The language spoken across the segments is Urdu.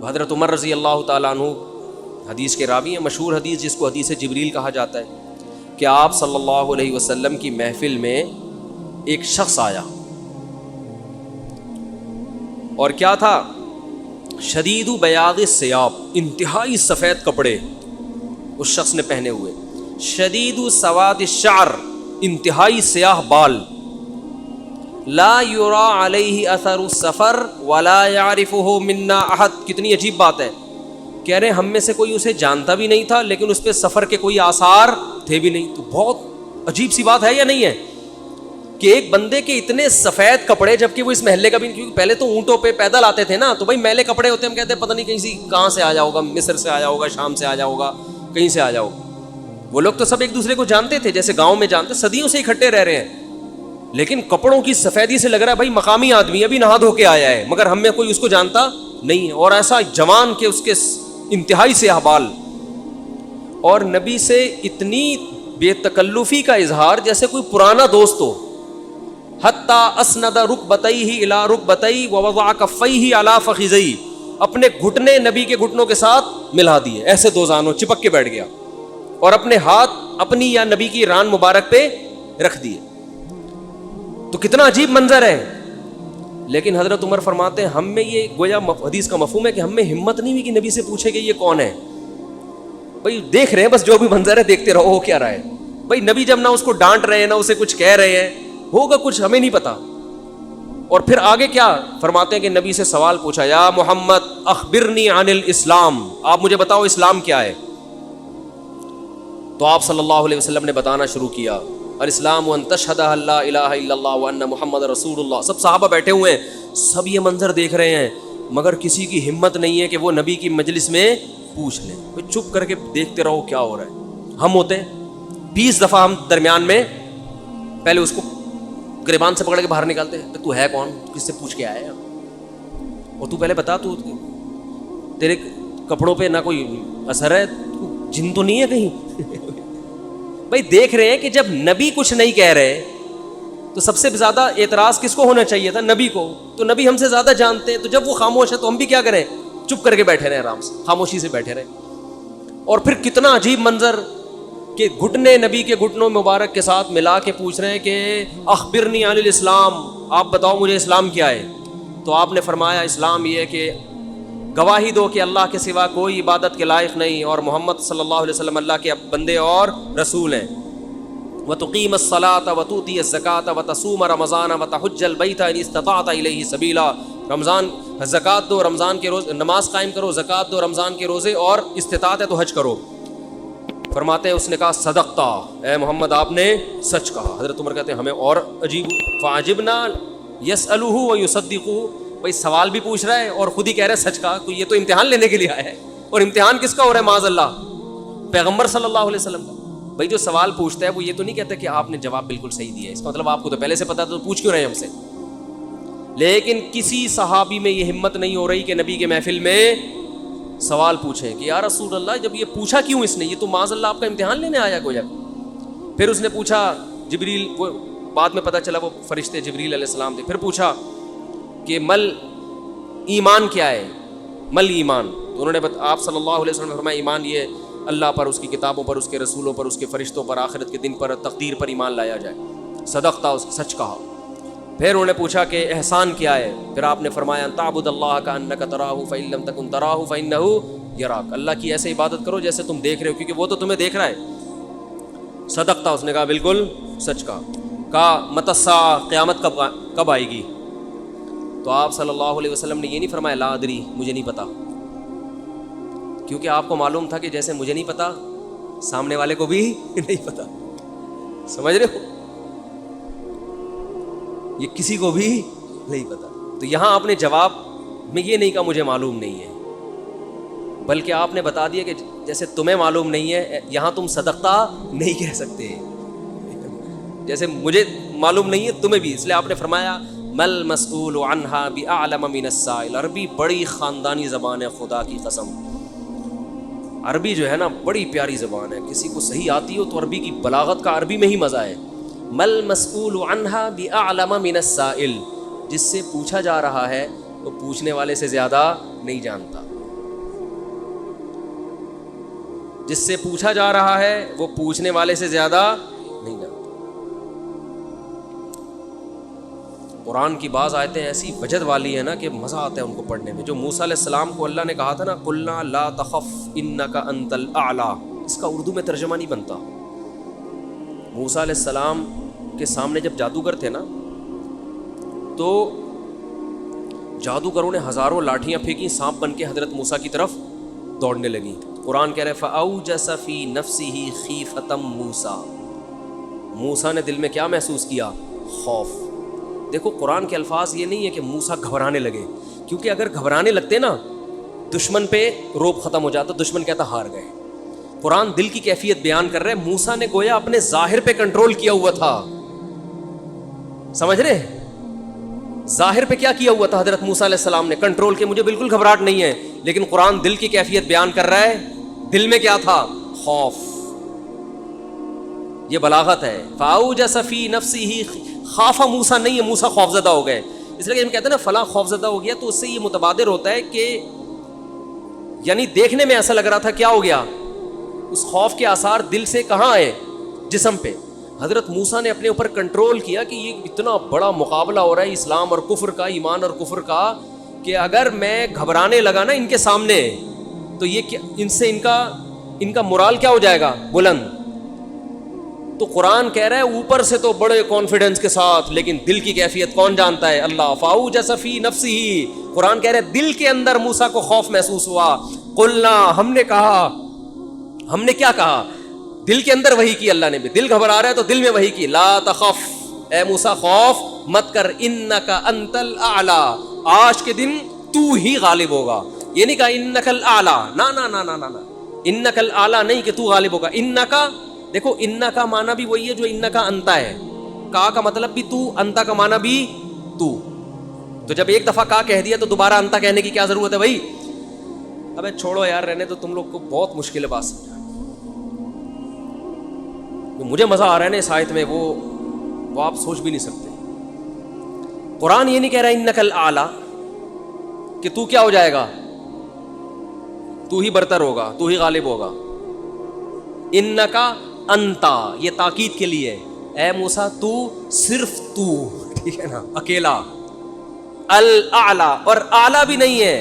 حضرت عمر رضی اللہ تعالیٰ عنہ حدیث کے راوی ہیں، مشہور حدیث جس کو حدیث جبریل کہا جاتا ہے کہ آپ صلی اللہ علیہ وسلم کی محفل میں ایک شخص آیا اور کیا تھا؟ شدید بیاض الثیاب، انتہائی سفید کپڑے اس شخص نے پہنے ہوئے، شدید سواد الشعر، انتہائی سیاہ بال، لا یرا علیہ اثر السفر ولا یعرفہ منا احد۔ کتنی عجیب بات ہے، کہہ رہے ہم میں سے کوئی اسے جانتا بھی نہیں تھا لیکن اس پہ سفر کے کوئی آثار تھے بھی نہیں۔ تو بہت عجیب سی بات ہے یا نہیں ہے کہ ایک بندے کے اتنے سفید کپڑے، جبکہ وہ اس محلے کا بھی، کیونکہ پہلے تو اونٹوں پہ پیدل آتے تھے نا، تو بھائی میلے کپڑے ہوتے ہیں، ہم کہتے ہیں پتہ نہیں کہیں سے کہاں سے آیا ہوگا، مصر سے آیا ہوگا، شام سے آیا ہوگا، کہیں سے آیا ہوگا۔ وہ لوگ تو سب ایک دوسرے کو جانتے تھے، جیسے گاؤں میں جانتے، صدیوں سے اکٹھے رہ رہے ہیں، لیکن کپڑوں کی سفیدی سے لگ رہا ہے بھائی مقامی آدمی ابھی نہا دھو کے آیا ہے، مگر ہم میں کوئی اس کو جانتا نہیں ہے۔ اور ایسا جوان کہ اس کے انتہائی سیاہ بال، اور نبی سے اتنی بے تکلفی کا اظہار جیسے کوئی پرانا دوست ہو، حتی اسند رکبتیہ الی رکبتی ووضع کفیہ علی فخذیہ، اپنے گھٹنے نبی کے گھٹنوں کے ساتھ ملا دیے، ایسے دو زانوں چپک کے بیٹھ گیا، اور اپنے ہاتھ اپنی یا نبی کی ران مبارک پہ رکھ دیے۔ تو کتنا عجیب منظر ہے، لیکن حضرت عمر فرماتے ہیں ہم میں یہ گویا حدیث کا مفہوم ہے کہ ہم میں ہمت نہیں ہوئی کہ نبی سے پوچھے کہ یہ کون ہے۔ بھائی دیکھ رہے ہیں بس جو بھی منظر ہے دیکھتے رہو، ہو کیا رہا ہے بھائی، نبی جب نہ اس کو ڈانٹ رہے ہیں نہ اسے کچھ کہہ رہے ہیں، ہوگا کچھ ہمیں نہیں پتا۔ اور پھر آگے کیا فرماتے ہیں کہ نبی سے سوال پوچھا، یا محمد اخبرنی عن الاسلام، آپ مجھے بتاؤ اسلام کیا ہے۔ تو آپ صلی اللہ علیہ وسلم نے بتانا شروع کیا، الاسلام ان تشہد ان لا الہ الا اللہ وان محمد رسول اللہ۔ سب صحابہ بیٹھے ہوئے ہیں، سب یہ منظر دیکھ رہے ہیں، مگر کسی کی ہمت نہیں ہے کہ وہ نبی کی مجلس میں پوچھ لیں۔ چپ کر کے دیکھتے رہو کیا ہو رہا ہے۔ ہم ہوتے ہیں 20 دفعہ ہم درمیان میں پہلے اس کو گریبان سے پکڑ کے باہر نکالتے ہیں، تو ہے کون، کس سے پوچھ کے آیا ہے، اور تو پہلے بتا، تو تیرے کپڑوں پہ نہ کوئی اثر ہے، جن تو نہیں ہے کہیں۔ بھائی دیکھ رہے ہیں کہ جب نبی کچھ نہیں کہہ رہے تو سب سے زیادہ اعتراض کس کو ہونا چاہیے تھا؟ نبی کو۔ تو نبی ہم سے زیادہ جانتے ہیں، تو جب وہ خاموش ہے تو ہم بھی کیا کریں؟ چپ کر کے بیٹھے رہے، آرام سے خاموشی سے بیٹھے رہے۔ اور پھر کتنا عجیب منظر کہ گھٹنے نبی کے گھٹنوں مبارک کے ساتھ ملا کے پوچھ رہے ہیں کہ اخبرنی عن الاسلام، آپ بتاؤ مجھے اسلام کیا ہے۔ تو آپ نے فرمایا اسلام یہ ہے کہ گواہی دو کہ اللہ کے سوا کوئی عبادت کے لائق نہیں اور محمد صلی اللہ علیہ وسلم اللہ کے بندے اور رسول ہیں، وتقیم الصلاۃ وتؤتی الزکاۃ وتصوم رمضان وتحج البیت ان استطعت الیہ سبیلا، رمضان زکوٰۃ دو، رمضان کے روز نماز قائم کرو، زکوٰۃ دو، رمضان کے روزے، اور استطاعت ہے تو حج کرو۔ فرماتے ہیں اس نے کہا صدقتا، اے محمد آپ نے سچ کہا۔ حضرت عمر کہتے ہیں ہمیں اور عجیب، فعجبنا یسألہ ویصدقہ، بھائی سوال بھی پوچھ رہا ہے اور خود ہی کہہ رہا ہے سچ کہا، تو یہ تو امتحان لینے کے لیے آیا ہے، اور امتحان کس کا ہو رہا ہے؟ معاذ اللہ پیغمبر صلی اللہ علیہ وسلم کا۔ بھائی جو سوال پوچھتا ہے وہ یہ تو نہیں کہتا کہ آپ نے جواب بالکل صحیح دیا ہے، اس کا مطلب آپ کو تو پہلے سے پتا تو پوچھ کیوں رہے ہیں ہم سے۔ لیکن کسی صحابی میں یہ ہمت نہیں ہو رہی کہ نبی کے محفل میں سوال پوچھیں کہ یا رسول اللہ جب یہ پوچھا کیوں اس نے، یہ تو معاذ اللہ آپ کا امتحان لینے آیا گویا۔ پھر اس نے پوچھا، جبریل، وہ بعد میں پتہ چلا وہ فرشتے جبریل علیہ السلام تھے، پھر پوچھا کہ مل ایمان کیا ہے، مل ایمان، تو انہوں نے آپ صلی اللہ علیہ وسلم نے فرمایا ایمان یہ اللہ پر، اس کی کتابوں پر، اس کے رسولوں پر، اس کے فرشتوں پر، آخرت کے دن پر، تقدیر پر ایمان لایا جائے۔ صدقتا، سچ کہا۔ پھر انہوں نے پوچھا کہ احسان کیا ہے، پھر آپ نے فرمایا ان تعبد اللہ کأنک تراہ فإن لم تکن تراہ فإنہ یراک، اللہ کی ایسے عبادت کرو جیسے تم دیکھ رہے ہو، کیونکہ وہ تو تمہیں دیکھ رہا ہے۔ صدقتا، اس نے کہا بالکل سچ کہا متی الساعہ، قیامت کب آئے گی؟ تو آپ صلی اللہ علیہ وسلم نے یہ نہیں فرمایا لا ادری، مجھے نہیں پتا، کیونکہ آپ کو معلوم تھا کہ جیسے مجھے نہیں پتا سامنے والے کو بھی نہیں پتا، سمجھ رہے ہو، یہ کسی کو بھی نہیں پتا۔ تو یہاں آپ نے جواب میں یہ نہیں کہا مجھے معلوم نہیں ہے، بلکہ آپ نے بتا دیا کہ جیسے تمہیں معلوم نہیں ہے، یہاں تم صدقتا نہیں کہہ سکتے، جیسے مجھے معلوم نہیں ہے تمہیں بھی، اس لیے آپ نے فرمایا مل مسئول عنہا باعلم من السائل۔ عربی بڑی خاندانی زبان ہے، خدا کی قسم، عربی جو ہے نا بڑی پیاری زبان ہے، کسی کو صحیح آتی ہو تو عربی کی بلاغت کا عربی میں ہی مزہ ہے۔ مل مسئول عنہا باعلم من السائل، جس سے پوچھا جا رہا ہے وہ پوچھنے والے سے زیادہ نہیں جانتا۔ جس سے پوچھا جا رہا ہے وہ پوچھنے والے سے زیادہ نہیں جانتا. قرآن کی بعض آیتیں ایسی وجد والی ہیں نا کہ مزہ آتا ہے ان کو پڑھنے میں. جو موسیٰ علیہ السلام کو اللہ نے کہا تھا نا قُلْنَا لَا تَخَفْ إِنَّكَ أَنْتَ الْأَعْلَى, اس کا اردو میں ترجمہ نہیں بنتا. موسیٰ علیہ السلام کے سامنے جب جادوگر تھے نا تو جادوگروں نے ہزاروں لاٹھیاں پھینکی, سانپ بن کے حضرت موسیٰ کی طرف دوڑنے لگیں. قرآن کہہ رہے فَأَوْجَسَ فِي نَفْسِهِ خِيفَةً مُوسیٰ, موسیٰ نے دل میں کیا محسوس کیا؟ خوف. دیکھو قرآن کے الفاظ یہ نہیں ہے کہ موسیٰ گھبرانے لگے, کیونکہ اگر گھبرانے لگتے نا دشمن پہ روب ختم ہو جاتا, دشمن کہتا ہار گئے. قرآن دل کی کیفیت بیان کر رہے ہیں. موسیٰ نے گویا اپنے ظاہر پہ کنٹرول کیا ہوا تھا, سمجھ رہے, ظاہر پہ کیا کیا ہوا تھا حضرت موسیٰ علیہ السلام نے کنٹرول کے, مجھے بالکل گھبراہٹ نہیں ہے, لیکن قرآن دل کی کیفیت بیان کر رہا ہے. دل میں کیا تھا؟ خوف. یہ بلاغت ہے. فَأَوْجَسَ فِي نَفْسِهِ خافا موسیٰ نہیں ہے, موسیٰ خوفزدہ ہو گئے. اس لیے کہ ہم کہتے ہیں نا فلاں خوفزدہ ہو گیا, تو اس سے یہ متبادر ہوتا ہے کہ یعنی دیکھنے میں ایسا لگ رہا تھا کیا ہو گیا, اس خوف کے آثار دل سے کہاں آئے؟ جسم پہ. حضرت موسیٰ نے اپنے اوپر کنٹرول کیا کہ یہ اتنا بڑا مقابلہ ہو رہا ہے اسلام اور کفر کا, ایمان اور کفر کا, کہ اگر میں گھبرانے لگا نا ان کے سامنے تو یہ ان سے ان کا مورال کیا ہو جائے گا؟ بلند. تو قرآن کہہ رہا ہے اوپر سے تو بڑے کانفیڈنس کے ساتھ, لیکن دل کی کیفیت کون جانتا ہے؟ اللہ. فَأَوْجَسَ فِي نَفْسِهِ, قرآن کہہ رہا ہے دل کے اندر موسیٰ کو خوف محسوس ہوا. قُلْنَا, ہم نے کہا, ہم نے کیا کہا؟ دل کے اندر وحی کی اللہ نے بھی. دل گھبرا رہا ہے تو دل میں وحی کی, لَا تَخَفْ, اے موسیٰ خوف مت کر, إِنَّكَ أَنْتَ الْأَعْلَى, آج کے دن تو ہی غالب ہوگا. یہ نہیں کہا إِنَّكَ الْأَعْلَى, نا نا نا نا نا, إِنَّكَ الْأَعْلَى نہیں کہ تو غالب ہوگا. إِنَّكَ, دیکھو اِنَّا کا معنی بھی وہی ہے جو اِنَّا کا انتا ہے. کا مطلب بھی تو, انتا کا معنی بھی تو. تو جب ایک دفعہ کا کہہ دیا تو دوبارہ انتا کہنے کی کیا ضرورت ہے بھائی؟ ابے چھوڑو یار, رہنے تو, تم لوگ کو بہت مشکل ہے بات سمجھا. مجھے مزہ آ رہا ہے نا اس آیت میں, وہ آپ سوچ بھی نہیں سکتے. قرآن یہ نہیں کہہ رہا اِنَّكَ الْأَعْلَى کہ تو کیا ہو جائے گا, تو ہی برتر ہوگا, تو ہی غالب ہوگا. اِنَّكَ انتا, یہ تاکید کے لیے, اے موسیٰ تو, صرف تو, ٹھیک ہے نا, اکیلا. الاعلی, اور اعلی بھی نہیں ہے,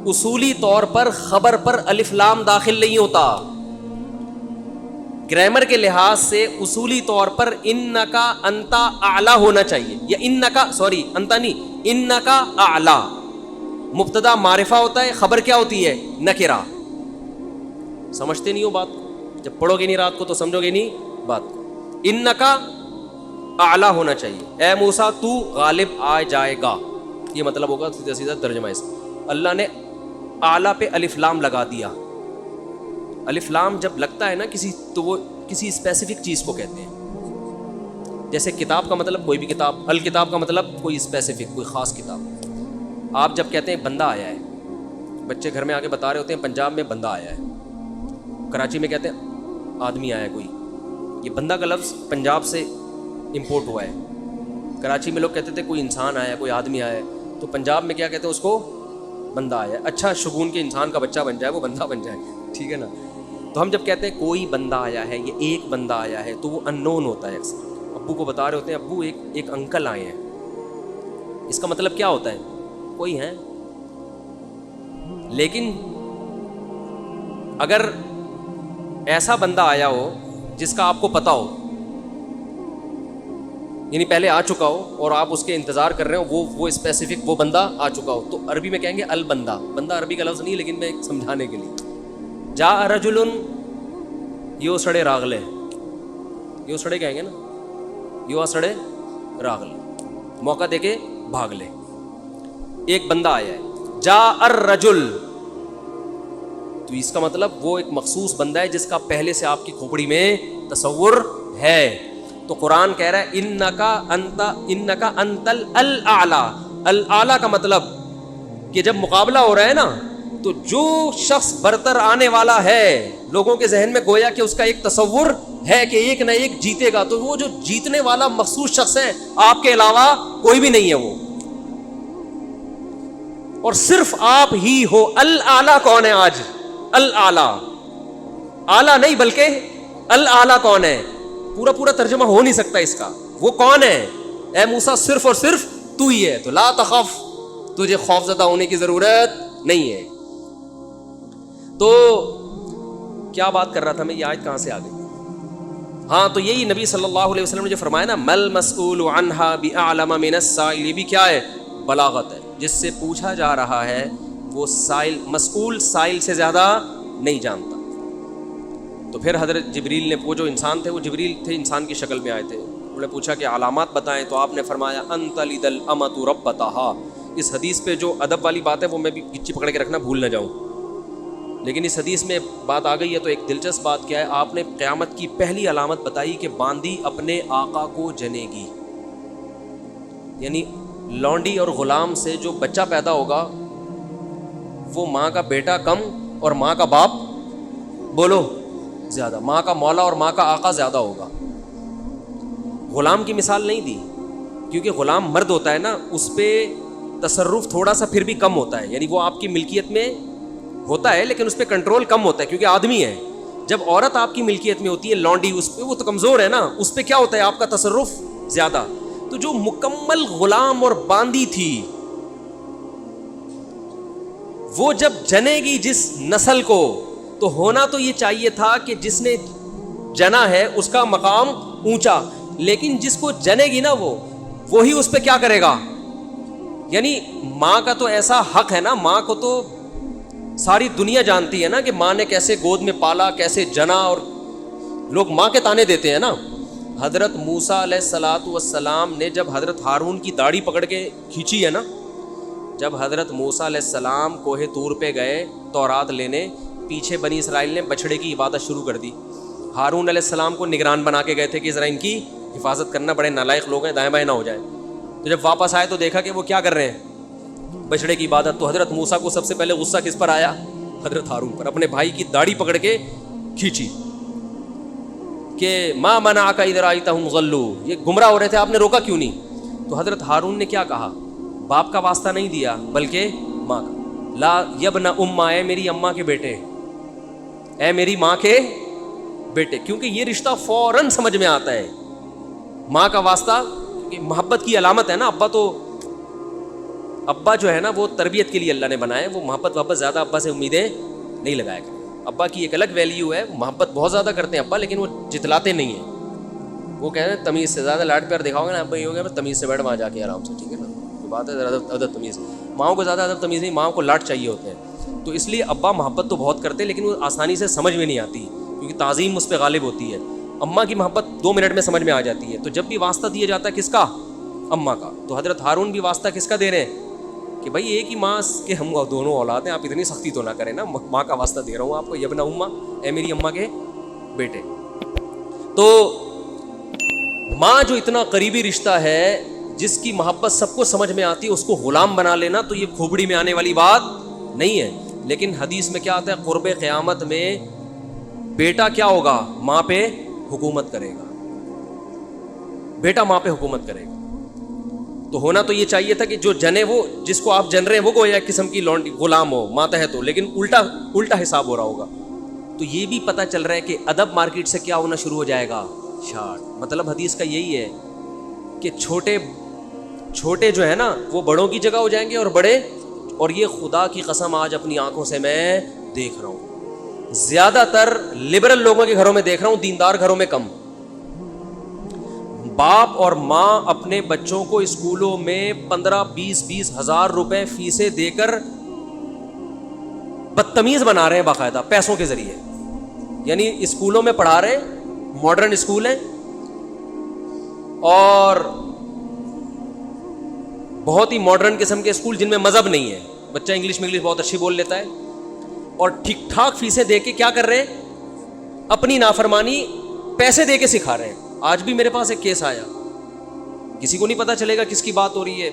اصولی طور پر خبر پر الف لام داخل نہیں ہوتا. گرامر کے لحاظ سے اصولی طور پر انکا انتا اعلی ہونا چاہیے, یا انکا, سوری انتا نہیں, انکا اعلی. مبتدا معرفہ ہوتا ہے, خبر کیا ہوتی ہے؟ نکرہ. سمجھتے نہیں ہو بات کو, جب پڑھو گے نہیں رات کو تو سمجھو گے نہیں بات کو. انکا اعلی ہونا چاہیے, اے موسیٰ تو غالب آ جائے گا, یہ مطلب ہوگا سیدھا سیدھا ترجمہ اس. اللہ نے اعلیٰ پہ الف لام لگا دیا. الف لام جب لگتا ہے نا کسی, تو وہ کسی اسپیسیفک چیز کو کہتے ہیں. جیسے کتاب کا مطلب کوئی بھی کتاب, الکتاب کا مطلب کوئی اسپیسیفک, کوئی خاص کتاب. آپ جب کہتے ہیں بندہ آیا ہے, بچے گھر میں آ کے بتا رہے ہوتے ہیں پنجاب میں بندہ آیا ہے, کراچی میں کہتے ہیں آدمی آیا ہے کوئی. یہ بندہ کا لفظ پنجاب سے امپورٹ ہوا ہے. کراچی میں لوگ کہتے تھے کوئی انسان آیا ہے, کوئی آدمی آیا ہے, تو پنجاب میں کیا کہتے ہیں اس کو؟ بندہ آیا ہے. اچھا شگون کے انسان کا بچہ بن جائے, وہ بندہ بن جائے, ٹھیک ہے نا. تو ہم جب کہتے ہیں کوئی بندہ آیا ہے, یہ ایک بندہ آیا ہے, تو وہ ان نون ہوتا ہے. اکثر ابو کو بتا رہے ہوتے ہیں ابو ایک انکل آئے ہیں, اس کا مطلب کیا ہوتا ہے؟ کوئی ہے. لیکن اگر ایسا بندہ آیا ہو جس کا آپ کو پتا ہو, یعنی پہلے آ چکا ہو اور آپ اس کے انتظار کر رہے ہو, وہ اسپیسیفک وہ بندہ آ چکا ہو, تو عربی میں کہیں گے البندہ. بندہ عربی کا لفظ نہیں, لیکن میں سمجھانے کے لیے. جاء رجل یو سڑے راغلے, یو سڑے کہیں گے نا, یو سڑے راغلے, موقع دے کے بھاگ لے. ایک بندہ آیا ہے. جاء الرجل, تو اس کا مطلب وہ ایک مخصوص بندہ ہے جس کا پہلے سے آپ کی کھوپڑی میں تصور ہے. تو قرآن کہہ رہا ہے انکا انت الاعلی. الاعلی کا مطلب کہ جب مقابلہ ہو رہا ہے نا, تو جو شخص برتر آنے والا ہے لوگوں کے ذہن میں گویا کہ اس کا ایک تصور ہے کہ ایک نہ ایک جیتے گا, تو وہ جو جیتنے والا مخصوص شخص ہے, آپ کے علاوہ کوئی بھی نہیں ہے وہ, اور صرف آپ ہی ہو. الاعلی کون ہے آج؟ الاعلی اعلیٰ نہیں بلکہ الاعلیٰ کون ہے؟ پورا پورا ترجمہ ہو نہیں سکتا اس کا. وہ کون ہے؟ اے موسیٰ صرف اور صرف تو ہی ہے. تو لا تخف, تجھے خوف زدہ ہونے کی ضرورت نہیں ہے. تو کیا بات کر رہا تھا میں, یہ آیت کہاں سے آ گئی؟ ہاں تو یہی نبی صلی اللہ علیہ وسلم نے جو فرمایا نا, مل مسئول عنہا بأعلم من السائل, یہ بھی کیا ہے؟ بلاغت ہے. جس سے پوچھا جا رہا ہے وہ سائل, مسئول سائل سے زیادہ نہیں جانتا. تو پھر حضرت جبریل نے, وہ جو انسان تھے وہ جبریل تھے, انسان کی شکل میں آئے تھے. انہوں نے پوچھا کہ علامات بتائیں, تو آپ نے فرمایا ان تلد الامۃ ربتہا. اس حدیث پہ جو ادب والی بات ہے وہ میں بھی گچی پکڑ کے رکھنا بھول نہ جاؤں, لیکن اس حدیث میں بات آ گئی ہے. تو ایک دلچسپ بات کیا ہے, آپ نے قیامت کی پہلی علامت بتائی کہ باندی اپنے آقا کو جنے گی. یعنی لونڈی اور غلام سے جو بچہ پیدا ہوگا وہ ماں کا بیٹا کم اور ماں کا باپ بولو زیادہ, ماں کا مولا اور ماں کا آقا زیادہ ہوگا. غلام کی مثال نہیں دی کیونکہ غلام مرد ہوتا ہے نا, اس پہ تصرف تھوڑا سا پھر بھی کم ہوتا ہے. یعنی وہ آپ کی ملکیت میں ہوتا ہے لیکن اس پہ کنٹرول کم ہوتا ہے کیونکہ آدمی ہے. جب عورت آپ کی ملکیت میں ہوتی ہے, لونڈی, اس پہ وہ تو کمزور ہے نا, اس پہ کیا ہوتا ہے آپ کا تصرف زیادہ. تو جو مکمل غلام اور باندی تھی وہ جب جنے گی جس نسل کو, تو ہونا تو یہ چاہیے تھا کہ جس نے جنا ہے اس کا مقام اونچا, لیکن جس کو جنے گی نا وہی اس پہ کیا کرے گا. یعنی ماں کا تو ایسا حق ہے نا, ماں کو تو ساری دنیا جانتی ہے نا کہ ماں نے کیسے گود میں پالا, کیسے جنا, اور لوگ ماں کے تانے دیتے ہیں نا. حضرت موسیٰ علیہ الصلاۃ والسلام نے جب حضرت ہارون کی داڑھی پکڑ کے کھینچی ہے نا, جب حضرت موسیٰ علیہ السلام کوہ طور پہ گئے تورات لینے, پیچھے بنی اسرائیل نے بچھڑے کی عبادت شروع کر دی. ہارون علیہ السلام کو نگران بنا کے گئے تھے کہ ذرا ان کی حفاظت کرنا, بڑے نالائق لوگ ہیں, دائیں بائیں نہ ہو جائے. تو جب واپس آئے تو دیکھا کہ وہ کیا کر رہے ہیں, بچڑے کی عبادت. تو حضرت موسیٰ کو سب سے پہلے غصہ کس پر آیا؟ حضرت ہارون پر. اپنے بھائی کی داڑھی پکڑ کے کھینچی کہ ما منعک اذ رأیتہم ضلوا, یہ گمراہ ہو رہے تھے, آپ نے روکا کیوں نہیں؟ تو حضرت ہارون نے کیا کہا, باپ کا واسطہ نہیں دیا بلکہ ماں کا. لا یبن اماں, اے میری اماں کے بیٹے, اے میری ماں کے بیٹے, کیونکہ یہ رشتہ فوراً سمجھ میں آتا ہے. ماں کا واسطہ کہ محبت کی علامت ہے نا. ابا جو ہے نا وہ تربیت کے لیے اللہ نے بنایا, وہ محبت زیادہ ابا سے امیدیں نہیں لگایا کریں. ابا کی ایک الگ ویلیو ہے, محبت بہت زیادہ کرتے ہیں ابا, لیکن وہ جتلاتے نہیں ہیں. وہ کہہ رہے ہیں تمیز سے, زیادہ لاڈ پیار دکھاؤ گے نا ابا, یہ ہو گیا تمیز سے بیٹھ وہاں جا کے آرام سے, ٹھیک ہے نا, تو بات ہے ادب تمیز. ماؤں کو زیادہ ادب تمیز نہیں, ماؤں کو لاڈ چاہیے ہوتے ہیں. تو اس لیے ابا محبت تو بہت کرتے ہیں لیکن وہ آسانی سے سمجھ میں نہیں آتی کیونکہ تعظیم اس پہ غالب ہوتی ہے. اماں کی محبت 2 منٹ میں سمجھ میں آ جاتی ہے. تو جب بھی واسطہ دیا جاتا ہے کس کا؟ اماں کا. تو حضرت ہارون بھی واسطہ کس کا دے رہے ہیں کہ بھائی ایک ہی ماں کے ہم دونوں اولاد ہیں, آپ اتنی سختی تو نہ کریں نا, ماں کا واسطہ دے رہا ہوں آپ کو, یبن اماں, اے میری اماں کے بیٹے. تو ماں جو اتنا قریبی رشتہ ہے, جس کی محبت سب کو سمجھ میں آتی ہے, اس کو غلام بنا لینا تو یہ کھوپڑی میں آنے والی بات نہیں ہے. لیکن حدیث میں کیا آتا ہے, قرب قیامت میں بیٹا کیا ہوگا, ماں پہ حکومت کرے گا, بیٹا ماں پہ حکومت کرے گا. تو ہونا تو یہ چاہیے تھا کہ جو جنے, وہ جس کو آپ جن رہے ہیں وہ کوئی ایک قسم کی لونڈی غلام ہو, ماتحت ہو, لیکن الٹا حساب ہو رہا ہوگا. تو یہ بھی پتہ چل رہا ہے کہ ادب مارکیٹ سے کیا ہونا شروع ہو جائے گا, شارٹ. مطلب حدیث کا یہی ہے کہ چھوٹے جو ہے نا وہ بڑوں کی جگہ ہو جائیں گے, اور بڑے, اور یہ خدا کی قسم آج اپنی آنکھوں سے میں دیکھ رہا ہوں, زیادہ تر لبرل لوگوں کے گھروں میں دیکھ رہا ہوں, دیندار گھروں میں کم. باپ اور ماں اپنے بچوں کو اسکولوں میں 15-20 ہزار روپے فیسیں دے کر بدتمیز بنا رہے ہیں باقاعدہ پیسوں کے ذریعے. یعنی اسکولوں میں پڑھا رہے ہیں, ماڈرن اسکول ہیں, اور بہت ہی ماڈرن قسم کے اسکول جن میں مذہب نہیں ہے, بچہ انگلش بہت اچھی بول لیتا ہے, اور ٹھیک ٹھاک فیسیں دے کے کیا کر رہے ہیں, اپنی نافرمانی پیسے دے کے سکھا رہے ہیں. آج بھی میرے پاس ایک کیس آیا, کسی کو نہیں پتا چلے گا کس کی بات ہو رہی ہے.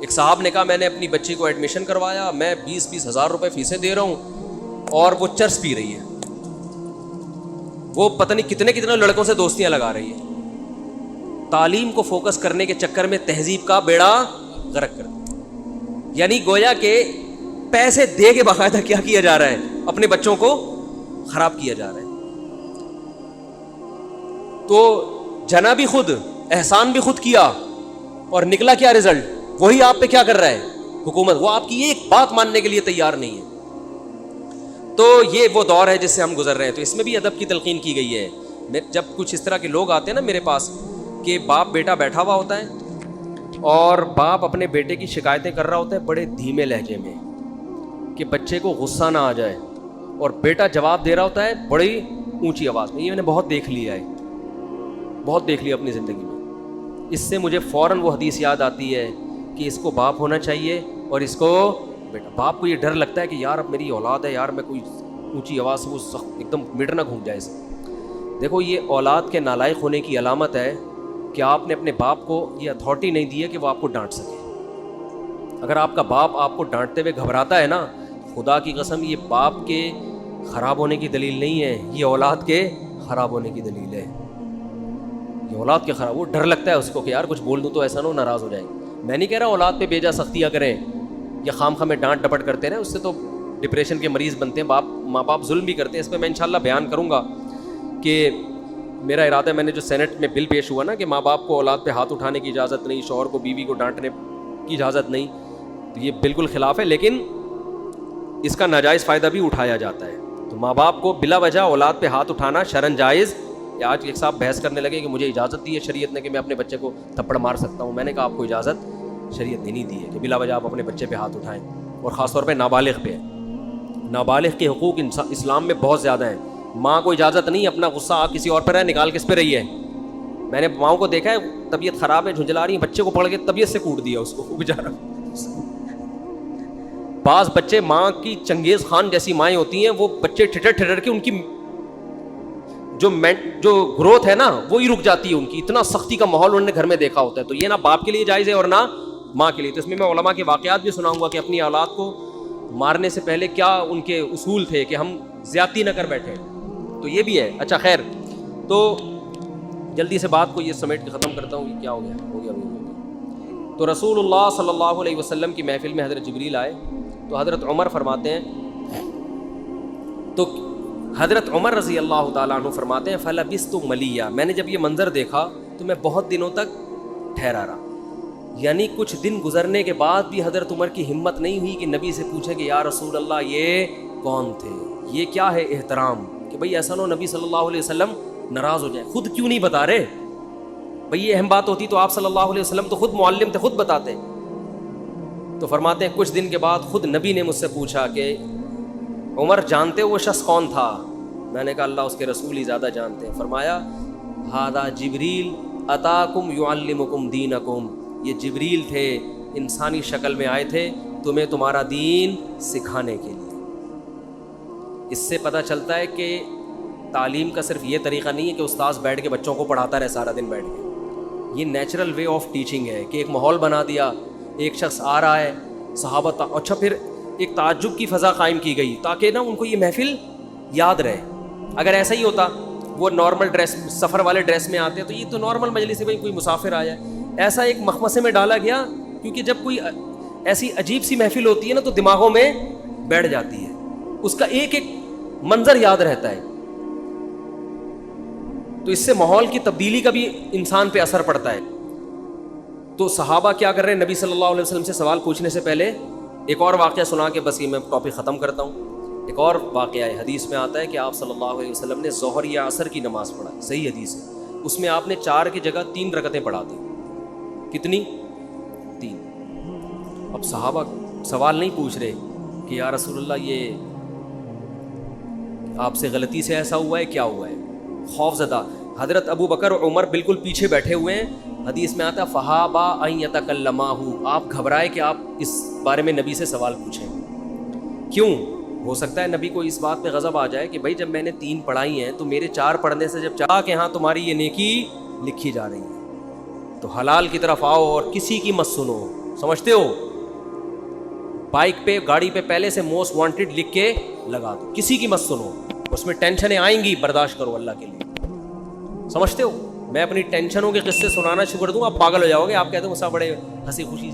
ایک صاحب نے کہا میں نے اپنی بچی کو ایڈمیشن کروایا, میں 20 ہزار روپے فیسیں دے رہا ہوں, اور وہ چرس پی رہی ہے, وہ پتہ نہیں کتنے لڑکوں سے دوستیاں لگا رہی ہے. تعلیم کو فوکس کرنے کے چکر میں تہذیب کا بیڑا غرق کر دیا. یعنی گویا کہ پیسے دے کے باقاعدہ کیا جا رہا ہے, اپنے بچوں کو خراب کیا جا رہا ہے. تو جنا بھی خود, احسان بھی خود کیا, اور نکلا کیا رزلٹ؟ وہی آپ پہ کیا کر رہا ہے حکومت, وہ آپ کی ایک بات ماننے کے لیے تیار نہیں ہے. تو یہ وہ دور ہے جس سے ہم گزر رہے ہیں. تو اس میں بھی ادب کی تلقین کی گئی ہے. جب کچھ اس طرح کے لوگ آتے ہیں نا میرے پاس, کہ باپ بیٹا بیٹھا ہوا ہوتا ہے اور باپ اپنے بیٹے کی شکایتیں کر رہا ہوتا ہے بڑے دھیمے لہجے میں کہ بچے کو غصہ نہ آ جائے, اور بیٹا جواب دے رہا ہوتا ہے بڑی اونچی آواز میں. یہ میں نے بہت دیکھ لیا ہے, بہت دیکھ لیا اپنی زندگی میں. اس سے مجھے فوراً وہ حدیث یاد آتی ہے کہ اس کو باپ ہونا چاہیے اور اس کو بیٹا. باپ کو یہ ڈر لگتا ہے کہ یار اب میری اولاد ہے, یار میں کوئی اونچی آواز سے وہ ایک دم میٹر نہ گھوم جائے اس. دیکھو یہ اولاد کے نالائق ہونے کی علامت ہے کہ آپ نے اپنے باپ کو یہ اتھارٹی نہیں دی ہے کہ وہ آپ کو ڈانٹ سکے. اگر آپ کا باپ آپ کو ڈانٹتے ہوئے گھبراتا ہے نا, خدا کی قسم یہ باپ کے خراب ہونے کی دلیل نہیں ہے, یہ اولاد کے خراب ہونے کی دلیل ہے. یہ اولاد کے خراب, وہ ڈر لگتا ہے اس کو کہ یار کچھ بول دوں تو ایسا نہ ہو ناراض ہو جائے. میں نہیں کہہ رہا اولاد پہ بیجا سختیاں کریں یا خام خامے ڈانٹ ڈپٹ کرتے رہیں, اس سے تو ڈپریشن کے مریض بنتے ہیں. ماں باپ ظلم بھی کرتے ہیں. اس پہ میں انشاءاللہ بیان کروں گا کہ میرا ارادہ ہے, میں نے جو سینٹ میں بل پیش ہوا نا کہ ماں باپ کو اولاد پہ ہاتھ اٹھانے کی اجازت نہیں, شوہر کو بیوی کو ڈانٹنے کی اجازت نہیں, تو یہ بالکل خلاف ہے, لیکن اس کا ناجائز فائدہ بھی اٹھایا جاتا ہے. تو ماں باپ کو بلا وجہ اولاد پہ ہاتھ اٹھانا شرعاً جائز. آج ایک صاحب بحث کرنے لگے کہ مجھے اجازت دی ہے شریعت نے کہ میں اپنے بچے کو تھپڑ مار سکتا ہوں. میں نے کہا آپ کو اجازت شریعت نے نہیں دی ہے کہ بلا وجہ آپ اپنے بچے پہ ہاتھ اٹھائیں, اور خاص طور پہ نابالغ پہ. نابالغ کے حقوق اسلام میں بہت زیادہ ہیں. ماں کو اجازت نہیں اپنا غصہ آ کسی اور پر ہے نکال کس پہ رہی ہے. میں نے ماؤں کو دیکھا ہے طبیعت خراب ہے, جھنجھلا رہی ہیں, بچے کو پکڑ کے طبیعت سے کوٹ دیا اس کو, وہ بیچارہ. بعض بچے ماں کی چنگیز خان جیسی مائیں ہوتی ہیں, وہ بچے ٹھٹر ٹھٹر کے ان کی جو گروتھ ہے نا وہی رک جاتی ہے ان کی. اتنا سختی کا ماحول انہوں نے گھر میں دیکھا ہوتا ہے. تو یہ نہ باپ کے لیے جائز ہے اور نہ ماں کے لیے. تو اس میں علماء کے واقعات بھی سناؤں گا کہ اپنی اولاد کو مارنے سے پہلے کیا ان کے اصول تھے کہ ہم زیادتی نہ کر بیٹھے. تو یہ بھی ہے. اچھا خیر, تو جلدی سے بات کو یہ سمیٹ کے ختم کرتا ہوں. یہ کیا ہو گیا. تو رسول اللہ صلی اللہ علیہ وسلم کی محفل میں حضرت جبریل آئے تو حضرت عمر فرماتے ہیں, تو حضرت عمر رضی اللہ تعالیٰ عنہ فرماتے ہیں فلبثت ملیہ, میں نے جب یہ منظر دیکھا تو میں بہت دنوں تک ٹھہرا رہا. یعنی کچھ دن گزرنے کے بعد بھی حضرت عمر کی ہمت نہیں ہوئی کہ نبی سے پوچھے کہ یا رسول اللہ یہ کون تھے, یہ کیا ہے احترام, کہ بھئی ایسا نہ ہو نبی صلی اللہ علیہ وسلم ناراض ہو جائیں. خود کیوں نہیں بتا رہے بھئی, یہ اہم بات ہوتی تو آپ صلی اللہ علیہ وسلم تو خود معلم تھے, خود بتاتے. تو فرماتے ہیں کچھ دن کے بعد خود نبی نے مجھ سے پوچھا کہ عمر جانتے ہو وہ شخص کون تھا؟ میں نے کہا اللہ اس کے رسول ہی زیادہ جانتے ہیں. فرمایا ھذا جبریل اتاکم یعلمکم دینکم, یہ جبریل تھے, انسانی شکل میں آئے تھے تمہیں تمہارا دین سکھانے کے لیے. اس سے پتہ چلتا ہے کہ تعلیم کا صرف یہ طریقہ نہیں ہے کہ استاذ بیٹھ کے بچوں کو پڑھاتا رہے سارا دن بیٹھ کے. یہ نیچرل وے آف ٹیچنگ ہے کہ ایک ماحول بنا دیا, ایک شخص آ رہا ہے, صحابہ اچھا پھر ایک تعجب کی فضا قائم کی گئی تاکہ نا ان کو یہ محفل یاد رہے. اگر ایسا ہی ہوتا وہ نارمل ڈریس سفر والے ڈریس میں آتے تو یہ تو نارمل مجلس ہے, بھائی کوئی مسافر آیا. ایسا ایک مخمصے میں ڈالا گیا کیونکہ جب کوئی ایسی عجیب سی محفل ہوتی ہے نا تو دماغوں میں بیٹھ جاتی ہے, اس کا ایک ایک منظر یاد رہتا ہے. تو اس سے ماحول کی تبدیلی کا بھی انسان پہ اثر پڑتا ہے. تو صحابہ کیا کر رہے ہیں, نبی صلی اللہ علیہ وسلم سے سوال پوچھنے سے پہلے ایک اور واقعہ سنا کے بس یہ میں ٹاپک ختم کرتا ہوں. ایک اور واقعہ ہے, حدیث میں آتا ہے کہ آپ صلی اللہ علیہ وسلم نے ظہر یا عصر کی نماز پڑھا, صحیح حدیث ہے. اس میں آپ نے 4 کی جگہ 3 رکعتیں پڑھا دیں. کتنی؟ 3. اب صحابہ سوال نہیں پوچھ رہے کہ یا رسول اللہ یہ آپ سے غلطی سے ایسا ہوا ہے, کیا ہوا ہے, خوف زدہ. حضرت ابو بکر اور عمر بالکل پیچھے بیٹھے ہوئے ہیں. حدیث میں آتا ہے فہابا ان یتکلماہ, آپ گھبرائے کہ آپ اس بارے میں نبی سے سوال پوچھیں. کیوں؟ ہو سکتا ہے نبی کو اس بات پہ غضب آ جائے کہ بھائی جب میں نے 3 پڑھائی ہیں تو میرے 4 پڑھنے سے جب چاہ کہ ہاں تمہاری یہ نیکی لکھی جا رہی ہے تو حلال کی طرف آؤ اور کسی کی مت سنو. سمجھتے ہو, بائک پہ گاڑی پہ پہلے سے موسٹ وانٹیڈ لکھ کے لگا دو, کسی کی مت سنو. اس میں ٹینشنیں آئیں گی, برداشت کرو اللہ کے لیے. سمجھتے ہو, میں اپنی ٹینشنوں کے قصے سنانا شروع کر دوں آپ پاگل ہو جاؤ گے. آپ کہتے ہو صاحب بڑے ہنسی خوشی